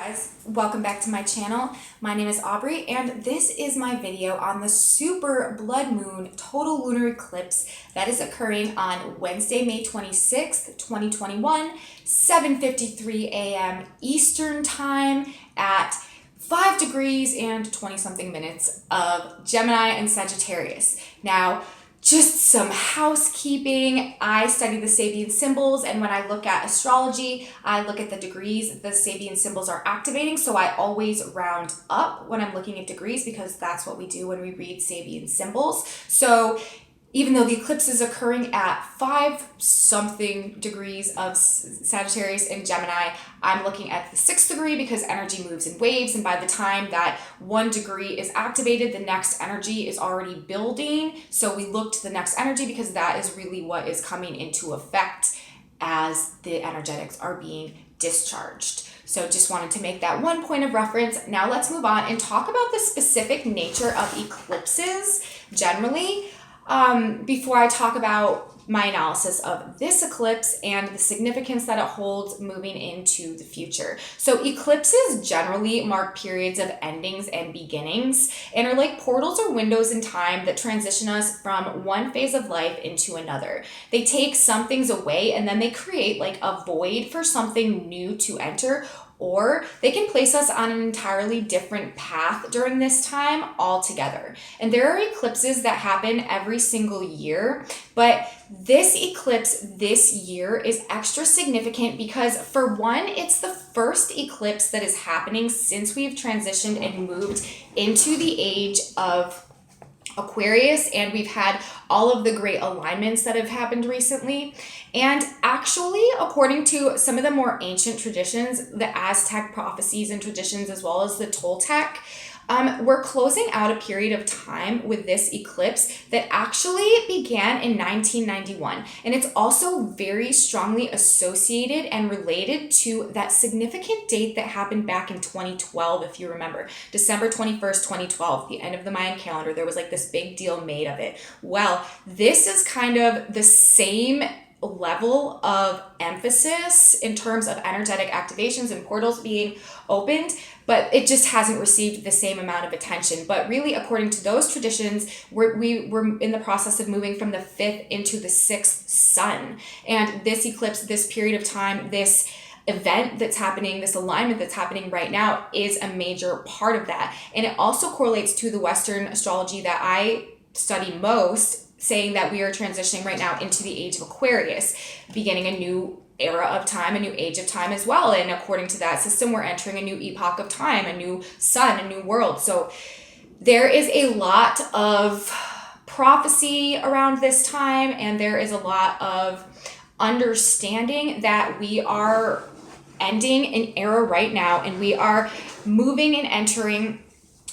guys, welcome back to my channel. My name is Aubrey and this is my video on the super blood moon total lunar eclipse that is occurring on Wednesday, May 26th, 2021, 7:53 a.m. Eastern time at 5 degrees and 20 something minutes of Gemini and Sagittarius. Now, just some housekeeping. I study the Sabian symbols, and when I look at astrology, I look at the degrees the Sabian symbols are activating. So I always round up when I'm looking at degrees because that's what we do when we read Sabian symbols. So even though the eclipse is occurring at 5 something degrees of Sagittarius and Gemini, I'm looking at the 6th degree because energy moves in waves. And by the time that 1 degree is activated, the next energy is already building. So we look to the next energy because that is really what is coming into effect as the energetics are being discharged. So just wanted to make that one point of reference. Now let's move on and talk about the specific nature of eclipses generally. Before I talk about my analysis of this eclipse and the significance that it holds moving into the future. So eclipses generally mark periods of endings and beginnings and are like portals or windows in time that transition us from one phase of life into another. They take some things away and then they create like a void for something new to enter, or they can place us on an entirely different path during this time altogether. And there are eclipses that happen every single year, but this eclipse this year is extra significant because, for one, it's the first eclipse that is happening since we've transitioned and moved into the age of Aquarius, and we've had all of the great alignments that have happened recently. And actually, according to some of the more ancient traditions, the Aztec prophecies and traditions, as well as the Toltec, we're closing out a period of time with this eclipse that actually began in 1991. And it's also very strongly associated and related to that significant date that happened back in 2012, if you remember. December 21st, 2012, the end of the Mayan calendar. There was like this big deal made of it. Well, this is kind of the same level of emphasis in terms of energetic activations and portals being opened, but it just hasn't received the same amount of attention. But really, according to those traditions, we're in the process of moving from the 5th into the 6th sun. And this eclipse, this period of time, this event that's happening, this alignment that's happening right now is a major part of that. And it also correlates to the Western astrology that I study most, saying that we are transitioning right now into the age of Aquarius, beginning a new era of time, a new age of time as well. And according to that system, we're entering a new epoch of time, a new sun, a new world. So there is a lot of prophecy around this time, and there is a lot of understanding that we are ending an era right now, and we are moving and entering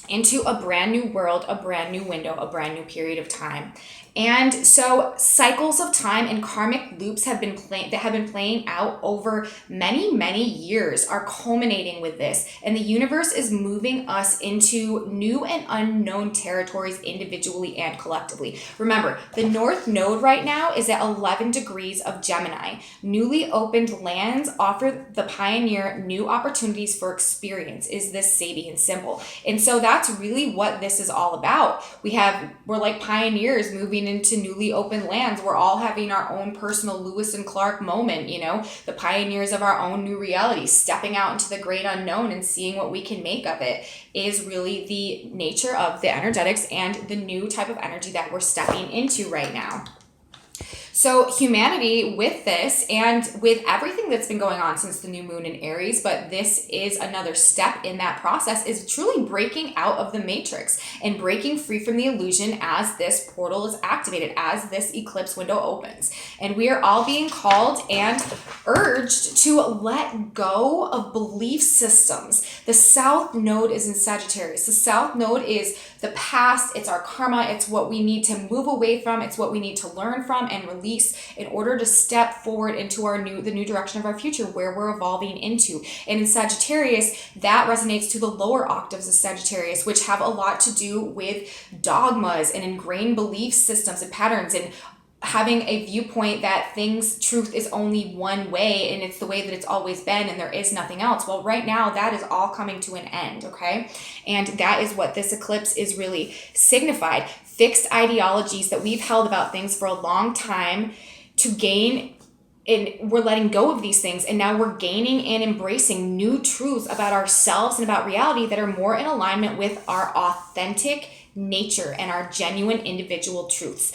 into a brand new world, a brand new window, a brand new period of time. And so cycles of time and karmic loops have been playing out over many, many years are culminating with this. And the universe is moving us into new and unknown territories individually and collectively. Remember, the North Node right now is at 11 degrees of Gemini. Newly opened lands offer the pioneer new opportunities for experience, is this Sabian symbol. And so that's really what this is all about. We're like pioneers moving into newly open lands. We're all having our own personal Lewis and Clark moment, the pioneers of our own new reality, stepping out into the great unknown and seeing what we can make of it is really the nature of the energetics and the new type of energy that we're stepping into right now. So humanity, with this and with everything that's been going on since the new moon in Aries, but this is another step in that process, is truly breaking out of the matrix and breaking free from the illusion as this portal is activated, as this eclipse window opens. And we are all being called and urged to let go of belief systems. The South Node is in Sagittarius. The South Node is the past, it's our karma, it's what we need to move away from, it's what we need to learn from and release in order to step forward into the new direction of our future, where we're evolving into. And in Sagittarius, that resonates to the lower octaves of Sagittarius, which have a lot to do with dogmas and ingrained belief systems and patterns and having a viewpoint that truth is only one way and it's the way that it's always been and there is nothing else. Well, right now that is all coming to an end, okay? And that is what this eclipse is really signified. Fixed ideologies that we've held about things for a long time to gain, and we're letting go of these things, and now we're gaining and embracing new truths about ourselves and about reality that are more in alignment with our authentic nature and our genuine individual truths.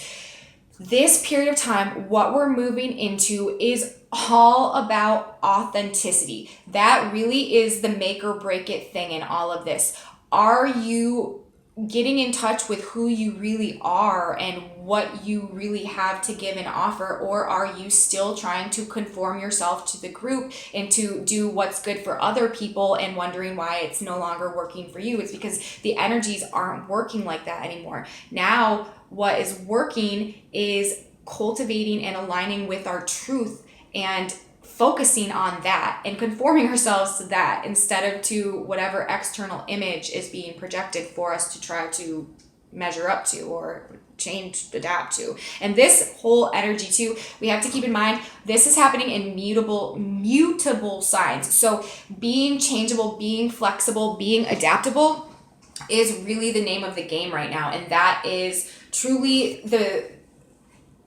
This period of time, what we're moving into is all about authenticity. That really is the make or break it thing in all of this. Are you getting in touch with who you really are and what you really have to give and offer, or are you still trying to conform yourself to the group and to do what's good for other people and wondering why it's no longer working for you? It's because the energies aren't working like that anymore. Now, what is working is cultivating and aligning with our truth and focusing on that and conforming ourselves to that instead of to whatever external image is being projected for us to try to measure up to or change, adapt to. And this whole energy too, we have to keep in mind, this is happening in mutable signs. So being changeable, being flexible, being adaptable is really the name of the game right now. And that is truly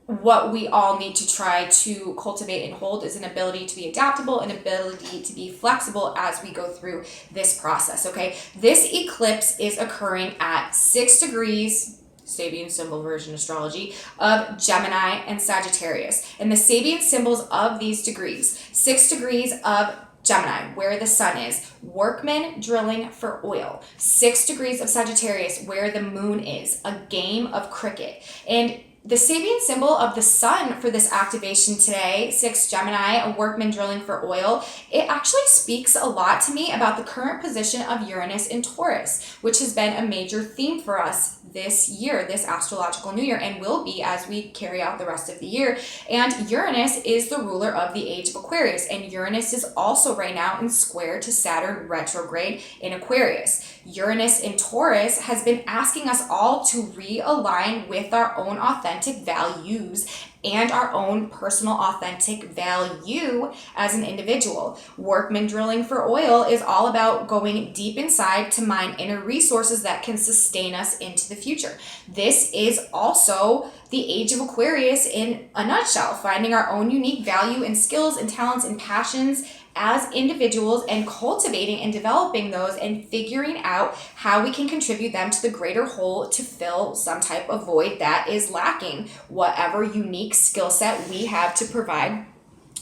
what we all need to try to cultivate and hold, is an ability to be adaptable, an ability to be flexible as we go through this process, okay? This eclipse is occurring at 6 degrees, Sabian symbol version astrology, of Gemini and Sagittarius. And the Sabian symbols of these degrees, 6 degrees of Gemini, where the sun is, workmen drilling for oil. 6 degrees of Sagittarius, where the moon is, a game of cricket. And the Sabian symbol of the sun for this activation today, 6 Gemini, a workman drilling for oil, it actually speaks a lot to me about the current position of Uranus in Taurus, which has been a major theme for us this year, this astrological new year, and will be as we carry out the rest of the year. And Uranus is the ruler of the age of Aquarius, and Uranus is also right now in square to Saturn retrograde in Aquarius. Uranus in Taurus has been asking us all to realign with our own authentic values and our own personal authentic value as an individual. Workman drilling for oil is all about going deep inside to mine inner resources that can sustain us into the future. This is also the age of Aquarius in a nutshell, finding our own unique value and skills and talents and passions as individuals and cultivating and developing those and figuring out how we can contribute them to the greater whole to fill some type of void that is lacking, whatever unique skill set we have to provide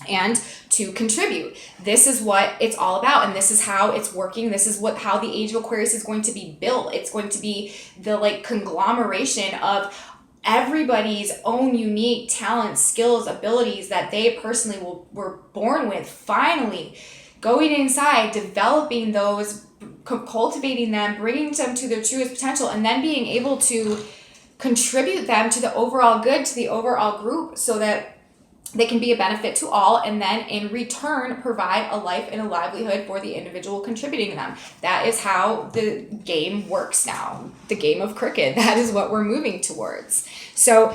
and to contribute. This is what it's all about, and this is how it's working. This is how the age of Aquarius is going to be built. It's going to be the conglomeration of everybody's own unique talents, skills, abilities that they personally were born with, finally going inside, developing those, cultivating them, bringing them to their truest potential, and then being able to contribute them to the overall good, to the overall group, so that they can be a benefit to all, and then in return provide a life and a livelihood for the individual contributing to them. That is how the game works now. The game of cricket. That is what we're moving towards. So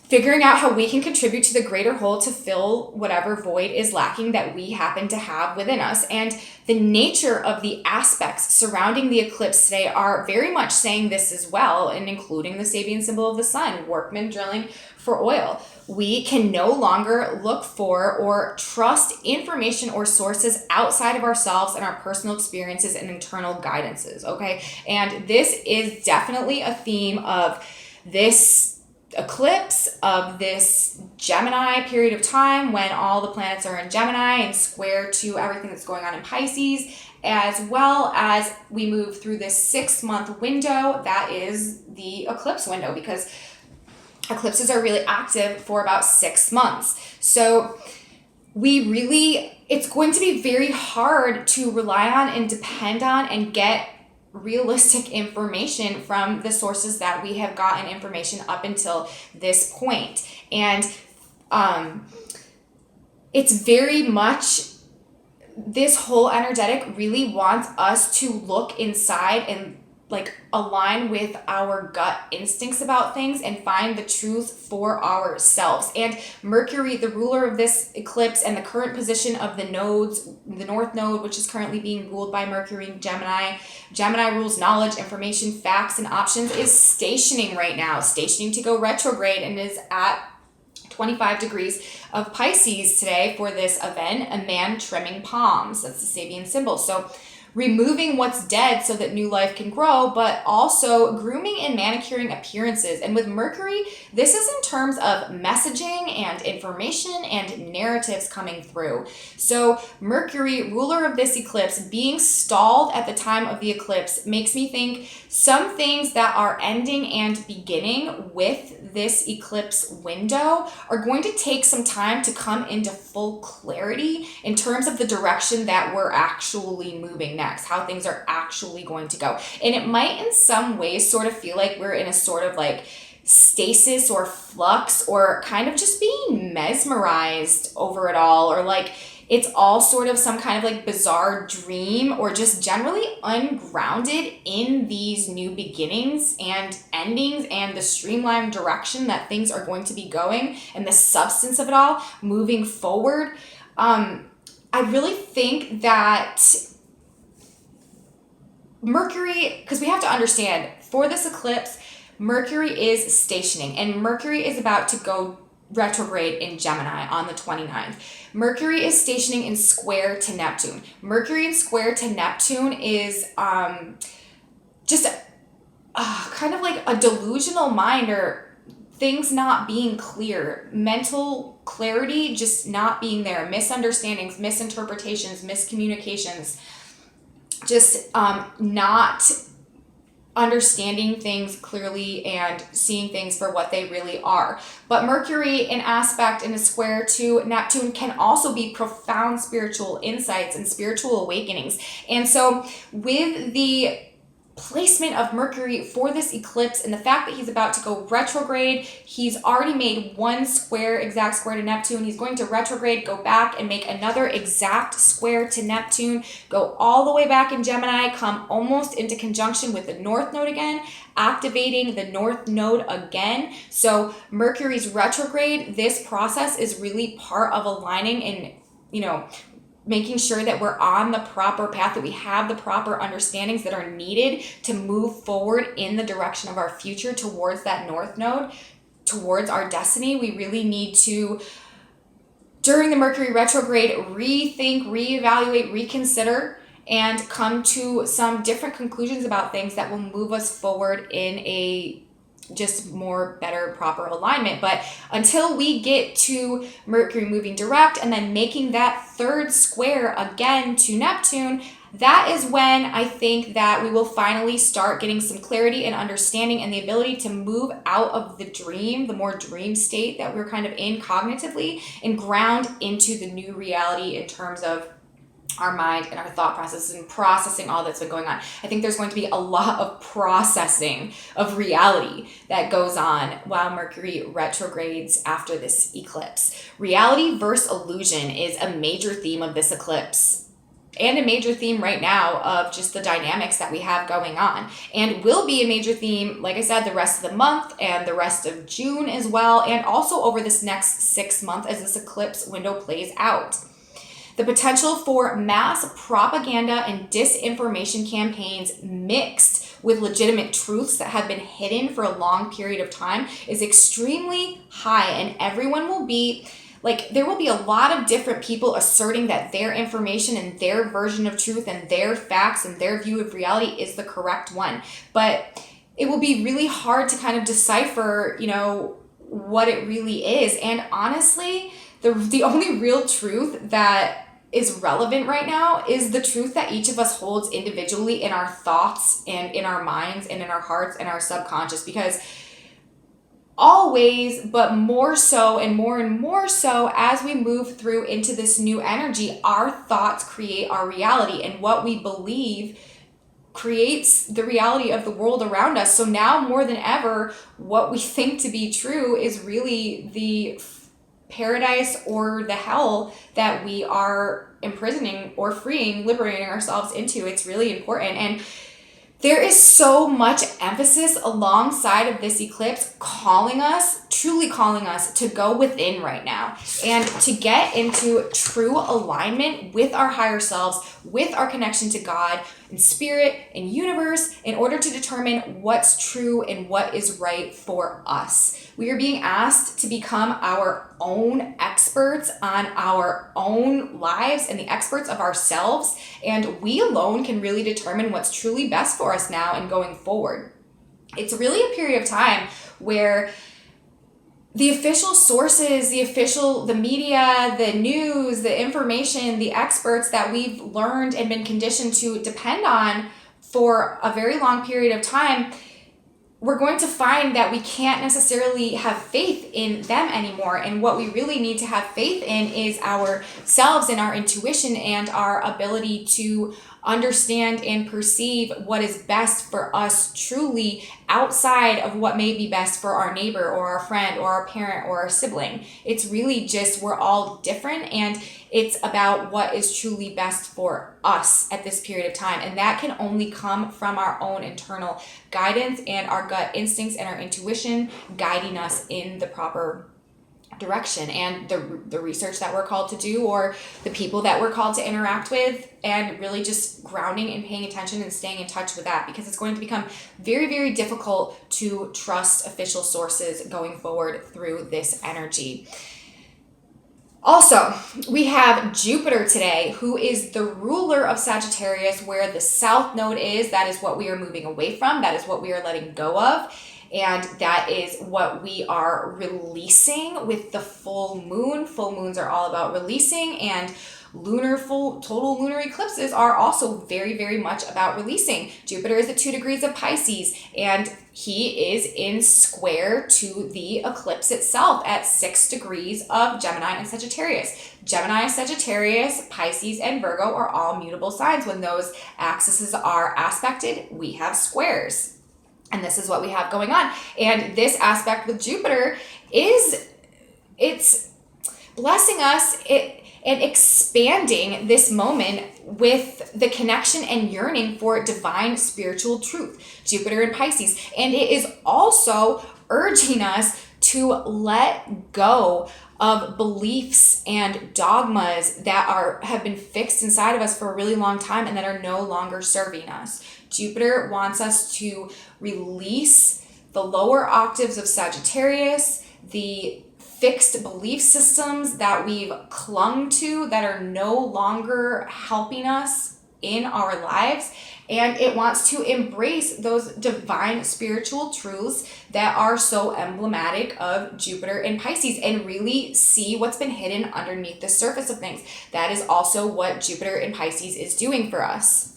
figuring out how we can contribute to the greater whole to fill whatever void is lacking that we happen to have within us. And the nature of the aspects surrounding the eclipse today are very much saying this as well, and including the Sabian symbol of the sun, workmen drilling for oil. We can no longer look for or trust information or sources outside of ourselves and our personal experiences and internal guidances, okay? And this is definitely a theme of this eclipse, of this Gemini period of time when all the planets are in Gemini and square to everything that's going on in Pisces, as well as we move through this 6-month window that is the eclipse window, because eclipses are really active for about 6 months. So it's going to be very hard to rely on and depend on and get realistic information from the sources that we have gotten information up until this point. And it's very much, this whole energetic really wants us to look inside and like align with our gut instincts about things and find the truth for ourselves. And Mercury, the ruler of this eclipse and the current position of the nodes, the North Node, which is currently being ruled by Mercury in Gemini. Gemini rules knowledge, information, facts, and options, is stationing right now, stationing to go retrograde, and is at 25 degrees of Pisces today for this event, a man trimming palms. That's the Sabian symbol. So removing what's dead so that new life can grow, but also grooming and manicuring appearances. And with Mercury, this is in terms of messaging and information and narratives coming through. So Mercury, ruler of this eclipse, being stalled at the time of the eclipse makes me think some things that are ending and beginning with this eclipse window are going to take some time to come into full clarity in terms of the direction that we're actually moving next, how things are actually going to go. And it might in some ways sort of feel like we're in a sort of like stasis or flux, or kind of just being mesmerized over it all, or like it's all sort of some kind of like bizarre dream, or just generally ungrounded in these new beginnings and endings and the streamlined direction that things are going to be going and the substance of it all moving forward. I really think that Mercury, because we have to understand for this eclipse, Mercury is stationing, and Mercury is about to go retrograde in Gemini on the 29th. Mercury is stationing in square to Neptune. Mercury in square to Neptune is just kind of like a delusional mind, or things not being clear, mental clarity just not being there, misunderstandings, misinterpretations, miscommunications, just not understanding things clearly and seeing things for what they really are. But Mercury in aspect in a square to Neptune can also be profound spiritual insights and spiritual awakenings. And so with the placement of Mercury for this eclipse and the fact that he's about to go retrograde, he's already made one exact square to Neptune. He's going to retrograde, go back and make another exact square to Neptune, go all the way back in Gemini, come almost into conjunction with the North Node again, activating the North Node again. So Mercury's retrograde, this process is really part of aligning and, making sure that we're on the proper path, that we have the proper understandings that are needed to move forward in the direction of our future towards that North Node, towards our destiny. We really need to, during the Mercury retrograde, rethink, reevaluate, reconsider, and come to some different conclusions about things that will move us forward in a just more better, proper alignment. But until we get to Mercury moving direct and then making that third square again to Neptune, that is when I think that we will finally start getting some clarity and understanding and the ability to move out of the dream, the more dream state that we're kind of in cognitively, and ground into the new reality in terms of our mind and our thought processes and processing all that's been going on. I think there's going to be a lot of processing of reality that goes on while Mercury retrogrades after this eclipse. Reality versus illusion is a major theme of this eclipse, and a major theme right now of just the dynamics that we have going on, and will be a major theme, like I said, the rest of the month and the rest of June as well, and also over this next 6 months as this eclipse window plays out. The potential for mass propaganda and disinformation campaigns mixed with legitimate truths that have been hidden for a long period of time is extremely high, and everyone will be there will be a lot of different people asserting that their information and their version of truth and their facts and their view of reality is the correct one. But it will be really hard to kind of decipher, what it really is. And honestly, the only real truth that is relevant right now is the truth that each of us holds individually in our thoughts and in our minds and in our hearts and our subconscious, because always, but more so and more so as we move through into this new energy, our thoughts create our reality, and what we believe creates the reality of the world around us. So now more than ever, what we think to be true is really the paradise or the hell that we are imprisoning or freeing, liberating ourselves into. It's really important. And There is so much emphasis alongside of this eclipse calling us, truly calling us to go within right now and to get into true alignment with our higher selves, with our connection to God and spirit and universe in order to determine what's true and what is right for us. We are being asked to become our own experts on our own lives and the experts of ourselves, and we alone can really determine what's truly best for us now and going forward. It's really a period of time where the official sources, the media, the news, the information, the experts that we've learned and been conditioned to depend on for a very long period of time, we're going to find that we can't necessarily have faith in them anymore. And what we really need to have faith in is ourselves and our intuition and our ability to understand and perceive what is best for us truly outside of what may be best for our neighbor or our friend or our parent or our sibling. It's really just, we're all different, and it's about what is truly best for us at this period of time. And that can only come from our own internal guidance and our gut instincts and our intuition guiding us in the proper direction, and the research that we're called to do, or the people that we're called to interact with, and really just grounding and paying attention and staying in touch with that, because it's going to become very, very difficult to trust official sources going forward through this energy. Also, we have Jupiter today, who is the ruler of Sagittarius, where the south node is. That is what we are moving away from. That is what we are letting go of. And that is what we are releasing with the full moon. Full moons are all about releasing, and total lunar eclipses are also very, very much about releasing. Jupiter is at 2 degrees of Pisces, and he is in square to the eclipse itself at 6 degrees of Gemini and Sagittarius. Gemini, Sagittarius, Pisces, and Virgo are all mutable signs. When those axes are aspected, we have squares. And this is what we have going on. And this aspect with Jupiter it's blessing us and expanding this moment with the connection and yearning for divine spiritual truth. Jupiter in Pisces. And it is also urging us to let go of beliefs and dogmas that have been fixed inside of us for a really long time and that are no longer serving us. Jupiter wants us to release the lower octaves of Sagittarius, the fixed belief systems that we've clung to that are no longer helping us in our lives. And it wants to embrace those divine spiritual truths that are so emblematic of Jupiter in Pisces and really see what's been hidden underneath the surface of things. That is also what Jupiter in Pisces is doing for us.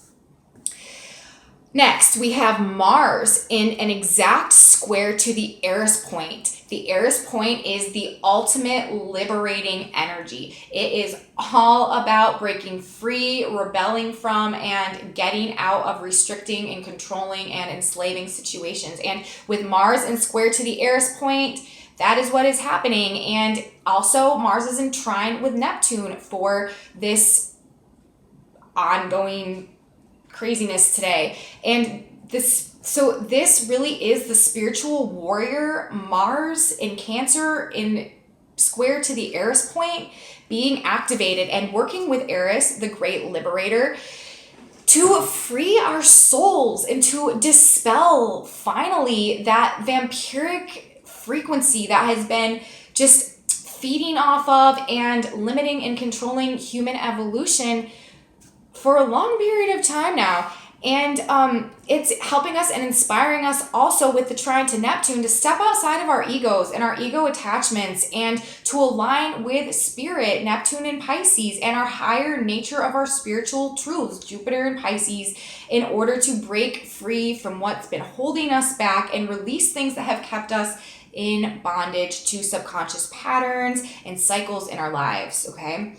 Next, we have Mars in an exact square to the Eris point. The Eris point is the ultimate liberating energy. It is all about breaking free, rebelling from, and getting out of restricting and controlling and enslaving situations. And with Mars in square to the Eris point, that is what is happening. And also, Mars is in trine with Neptune for this ongoing craziness today. And this really is the spiritual warrior Mars in Cancer in square to the Eris point being activated and working with Eris, the great liberator, to free our souls and to dispel finally that vampiric frequency that has been just feeding off of and limiting and controlling human evolution for a long period of time now. And it's helping us and inspiring us also with the trine to Neptune to step outside of our egos and our ego attachments and to align with spirit, Neptune in Pisces, and our higher nature of our spiritual truths, Jupiter in Pisces, in order to break free from what's been holding us back and release things that have kept us in bondage to subconscious patterns and cycles in our lives, okay?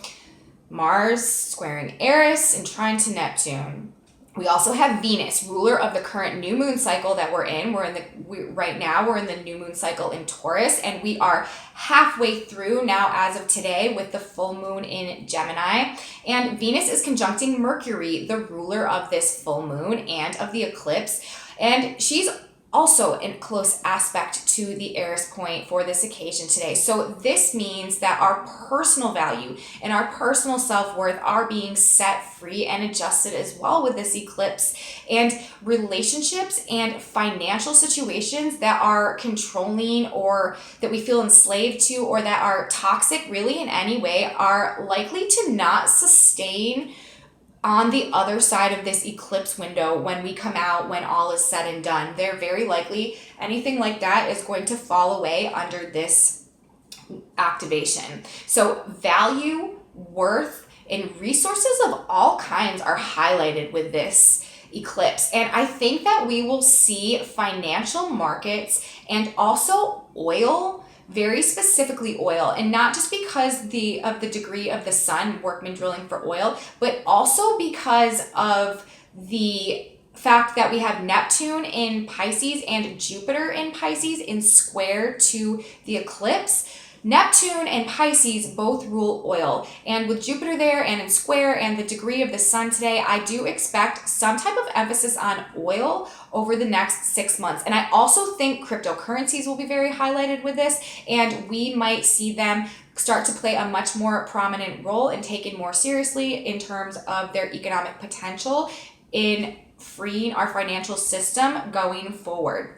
Mars squaring Eris and trine to Neptune. We also have Venus, ruler of the current new moon cycle that we're in. Right now we're in the new moon cycle in Taurus, and we are halfway through now as of today with the full moon in Gemini. And Venus is conjuncting Mercury, the ruler of this full moon and of the eclipse. And she's also in close aspect to the Eris point for this occasion today. So this means that our personal value and our personal self-worth are being set free and adjusted as well with this eclipse. And relationships and financial situations that are controlling or that we feel enslaved to or that are toxic really in any way are likely to not sustain on the other side of this eclipse window when we come out, when all is said and done. They're very likely, anything like that is going to fall away under this activation. So value, worth, and resources of all kinds are highlighted with this eclipse. And I think that we will see financial markets and also oil, very specifically oil, and not just because of the degree of the sun, workmen drilling for oil, but also because of the fact that we have Neptune in Pisces and Jupiter in Pisces in square to the eclipse. Neptune and Pisces both rule oil, and with Jupiter there and in square and the degree of the sun today, I do expect some type of emphasis on oil over the next 6 months. And I also think cryptocurrencies will be very highlighted with this, and we might see them start to play a much more prominent role and taken more seriously in terms of their economic potential in freeing our financial system going forward.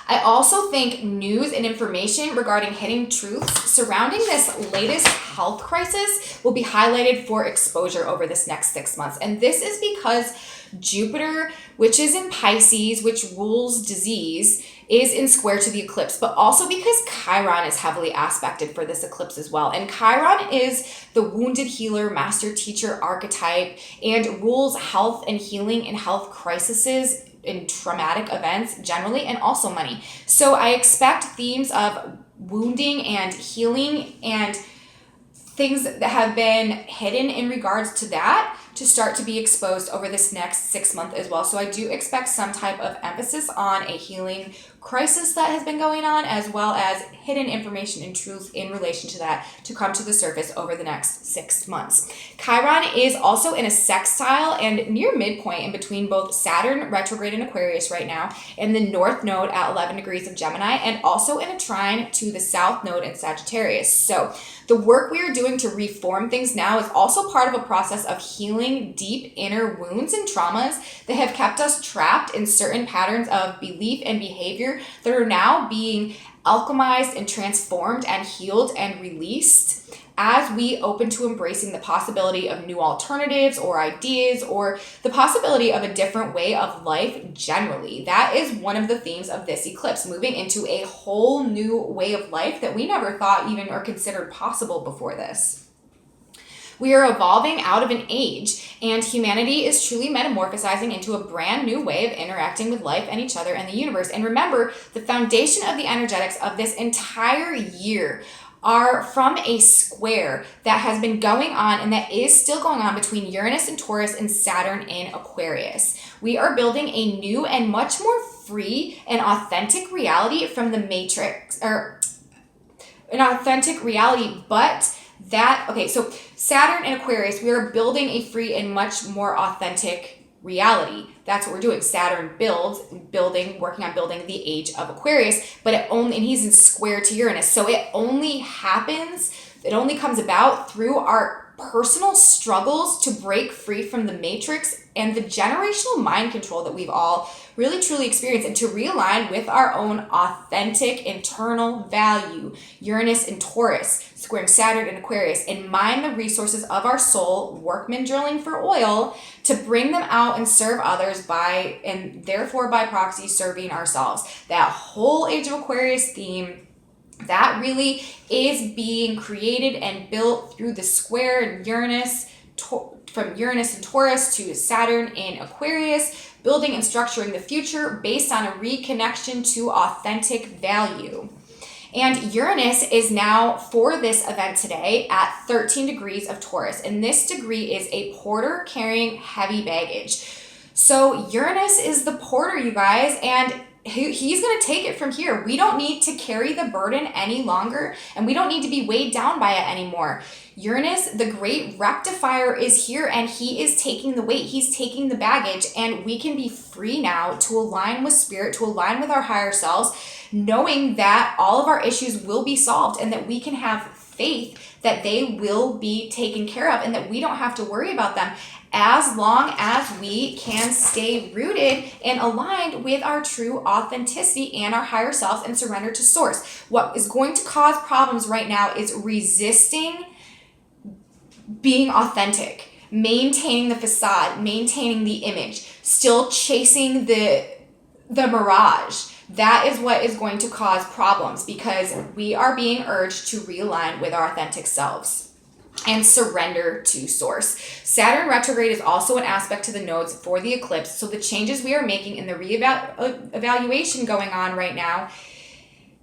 I also think news and information regarding hidden truths surrounding this latest health crisis will be highlighted for exposure over this next 6 months. And this is because Jupiter, which is in Pisces, which rules disease, is in square to the eclipse, but also because Chiron is heavily aspected for this eclipse as well. And Chiron is the wounded healer, master teacher archetype, and rules health and healing and health crises in traumatic events generally, and also money. So I expect themes of wounding and healing and things that have been hidden in regards to that to start to be exposed over this next 6 months as well. So I do expect some type of emphasis on a healing crisis that has been going on, as well as hidden information and truths in relation to that to come to the surface over the next 6 months. Chiron is also in a sextile and near midpoint in between both Saturn retrograde in Aquarius right now and the north node at 11 degrees of Gemini, and also in a trine to the south node in Sagittarius. So the work we are doing to reform things now is also part of a process of healing deep inner wounds and traumas that have kept us trapped in certain patterns of belief and behavior that are now being alchemized and transformed and healed and released as we open to embracing the possibility of new alternatives or ideas or the possibility of a different way of life generally. That is one of the themes of this eclipse, moving into a whole new way of life that we never thought even or considered possible before this. We are evolving out of an age, and humanity is truly metamorphosizing into a brand new way of interacting with life and each other and the universe. And remember, the foundation of the energetics of this entire year are from a square that has been going on and that is still going on between Uranus and Taurus and Saturn in Aquarius. We are building a new and much more free and authentic reality from the matrix, or an authentic reality, but so Saturn and Aquarius, we are building a free and much more authentic reality. That's what we're doing. Saturn working on building the age of Aquarius, and he's in square to Uranus. So it only comes about through our personal struggles to break free from the matrix and the generational mind control that we've all really truly experienced, and to realign with our own authentic internal value, Uranus and Taurus, squaring Saturn and Aquarius, and mine the resources of our soul, workmen drilling for oil, to bring them out and serve others and therefore by proxy serving ourselves. That whole Age of Aquarius theme, that really is being created and built through the square Uranus, from Uranus and Taurus to Saturn in Aquarius, building and structuring the future based on a reconnection to authentic value. And Uranus is now, for this event today, at 13 degrees of Taurus. And this degree is a porter carrying heavy baggage. So Uranus is the porter, you guys, and he's going to take it from here. We don't need to carry the burden any longer, and we don't need to be weighed down by it anymore. Uranus, the great rectifier, is here, and he is taking the weight. He's taking the baggage, and we can be free now to align with spirit, to align with our higher selves, knowing that all of our issues will be solved and that we can have faith that they will be taken care of and that we don't have to worry about them, as long as we can stay rooted and aligned with our true authenticity and our higher selves and surrender to source. What is going to cause problems right now is resisting being authentic, maintaining the facade, maintaining the image, still chasing the mirage. That is what is going to cause problems, because we are being urged to realign with our authentic selves and surrender to source. Saturn retrograde is also an aspect to the nodes for the eclipse. So the changes we are making in the evaluation going on right now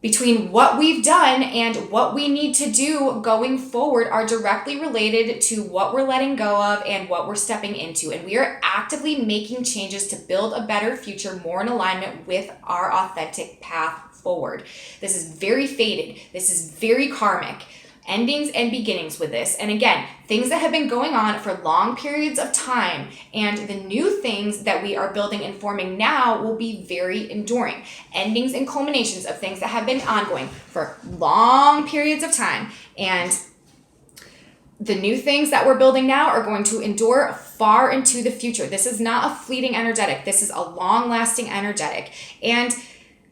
between what we've done and what we need to do going forward are directly related to what we're letting go of and what we're stepping into. And we are actively making changes to build a better future, more in alignment with our authentic path forward. This is very fated. This is very karmic. Endings and beginnings with this. And again, things that have been going on for long periods of time, and the new things that we are building and forming now will be very enduring. Endings and culminations of things that have been ongoing for long periods of time. And the new things that we're building now are going to endure far into the future. This is not a fleeting energetic. This is a long-lasting energetic. And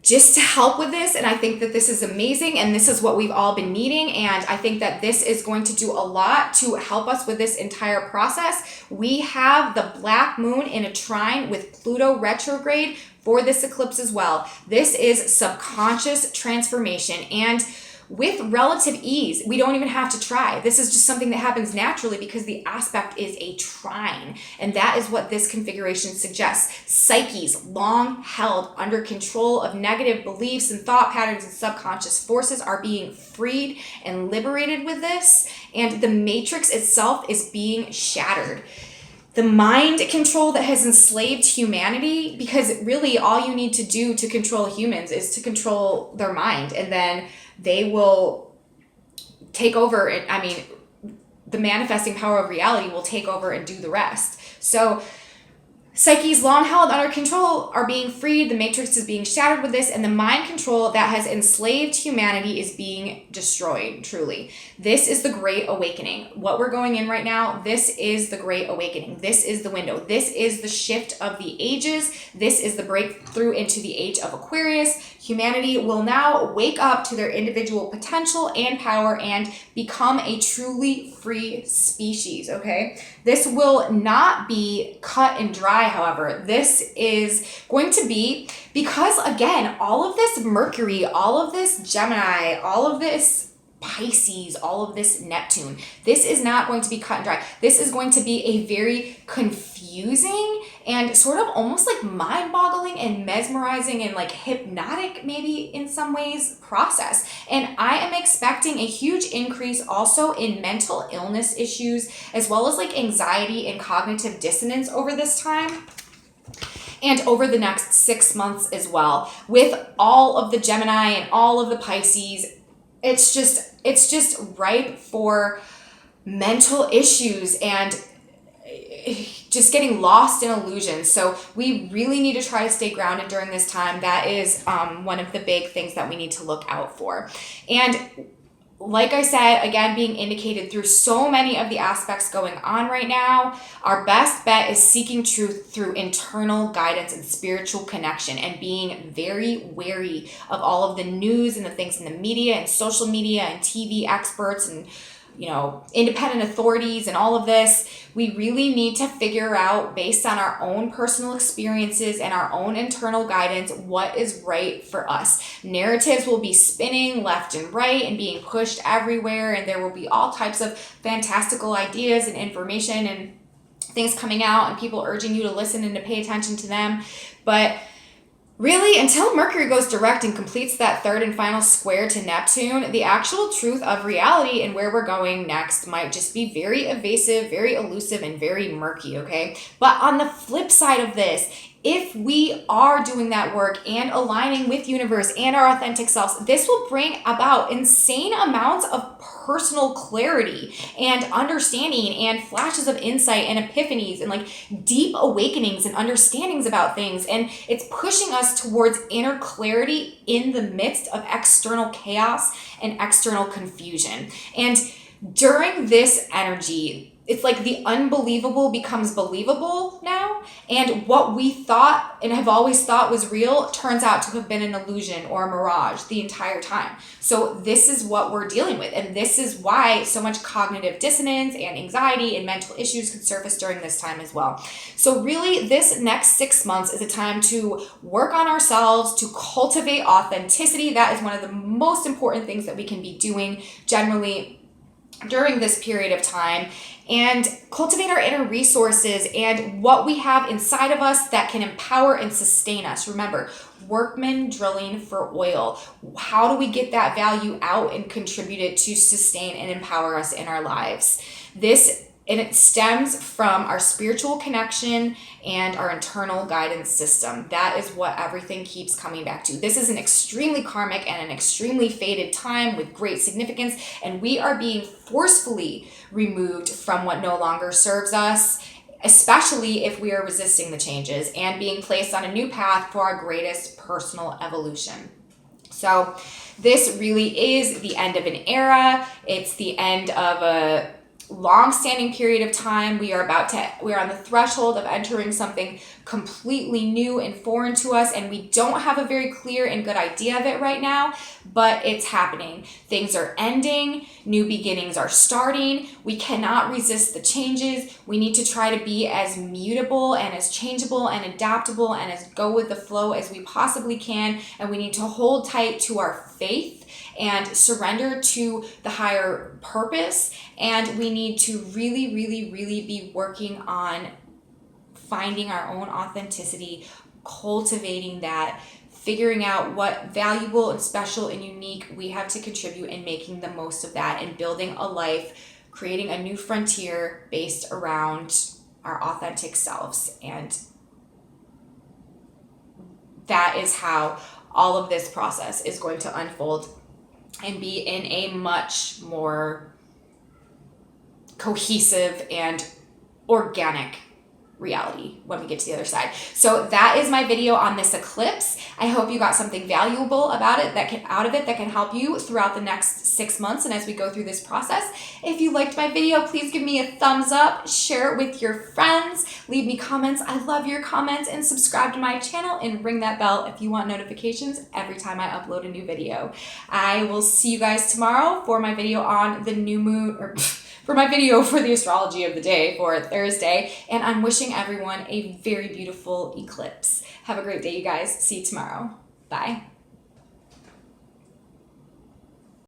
just to help with this, and I think that this is amazing, and this is what we've all been needing, and I think that this is going to do a lot to help us with this entire process. We have the black moon in a trine with Pluto retrograde for this eclipse as well. This is subconscious transformation, and with relative ease. We don't even have to try. This is just something that happens naturally because the aspect is a trine. And that is what this configuration suggests. Psyches, long held under control of negative beliefs and thought patterns and subconscious forces, are being freed and liberated with this. And the matrix itself is being shattered. The mind control that has enslaved humanity, because really all you need to do to control humans is to control their mind, and then they will take over. I mean, the manifesting power of reality will take over and do the rest. So psyches long held under control are being freed. The matrix is being shattered with this, and the mind control that has enslaved humanity is being destroyed, truly. This is the Great Awakening. What we're going in right now, this is the Great Awakening. This is the window. This is the shift of the ages. This is the breakthrough into the age of Aquarius. Humanity will now wake up to their individual potential and power and become a truly free species, okay? This will not be cut and dry, however. This is going to be, because again, all of this Mercury, all of this Gemini, all of this Pisces, all of this Neptune, this is not going to be cut and dry. This is going to be a very confusing and sort of almost like mind-boggling and mesmerizing and like hypnotic, maybe in some ways, process. And I am expecting a huge increase also in mental illness issues, as well as like anxiety and cognitive dissonance over this time. And over the next 6 months as well, with all of the Gemini and all of the Pisces. It's just ripe for mental issues and just getting lost in illusions. So we really need to try to stay grounded during this time. That is one of the big things that we need to look out for. And like I said, again, being indicated through so many of the aspects going on right now, our best bet is seeking truth through internal guidance and spiritual connection, and being very wary of all of the news and the things in the media and social media and TV experts and, you know, independent authorities and all of this. We really need to figure out, based on our own personal experiences and our own internal guidance, what is right for us. Narratives will be spinning left and right and being pushed everywhere, and there will be all types of fantastical ideas and information and things coming out and people urging you to listen and to pay attention to them. But Really, until Mercury goes direct and completes that third and final square to Neptune, the actual truth of reality and where we're going next might just be very evasive, very elusive, and very murky, okay? But on the flip side of this, if we are doing that work and aligning with universe and our authentic selves, this will bring about insane amounts of personal clarity and understanding and flashes of insight and epiphanies and like deep awakenings and understandings about things. And it's pushing us towards inner clarity in the midst of external chaos and external confusion. And during this energy, it's like the unbelievable becomes believable now. And what we thought and have always thought was real turns out to have been an illusion or a mirage the entire time. So this is what we're dealing with. And this is why so much cognitive dissonance and anxiety and mental issues can surface during this time as well. So really, this next 6 months is a time to work on ourselves, to cultivate authenticity. That is one of the most important things that we can be doing generally during this period of time, and cultivate our inner resources and what we have inside of us that can empower and sustain us. Remember, workmen drilling for oil. How do we get that value out and contribute it to sustain and empower us in our lives? And it stems from our spiritual connection and our internal guidance system. That is what everything keeps coming back to. This is an extremely karmic and an extremely fated time with great significance, and we are being forcefully removed from what no longer serves us, especially if we are resisting the changes, and being placed on a new path for our greatest personal evolution. So this really is the end of an era. It's the end of a long-standing period of time. We are on the threshold of entering something completely new and foreign to us, and we don't have a very clear and good idea of it right now, but it's happening. Things are ending, new beginnings are starting. We cannot resist the changes. We need to try to be as mutable and as changeable and adaptable and as go with the flow as we possibly can, and we need to hold tight to our faith and surrender to the higher purpose. And we need to really, really, really be working on finding our own authenticity, cultivating that, figuring out what valuable and special and unique we have to contribute, and making the most of that, and building a life, creating a new frontier based around our authentic selves. And that is how all of this process is going to unfold and be in a much more cohesive and organic reality when we get to the other side. So that is my video on this eclipse. I hope you got something valuable out of it that can help you throughout the next 6 months and as we go through this process. If you liked my video, please give me a thumbs up, share it with your friends, leave me comments. I love your comments, and subscribe to my channel and ring that bell if you want notifications every time I upload a new video. I will see you guys tomorrow for my video on the new moon, or for my video for the astrology of the day for Thursday. And I'm wishing everyone a very beautiful eclipse. Have a great day, you guys. See you tomorrow. Bye.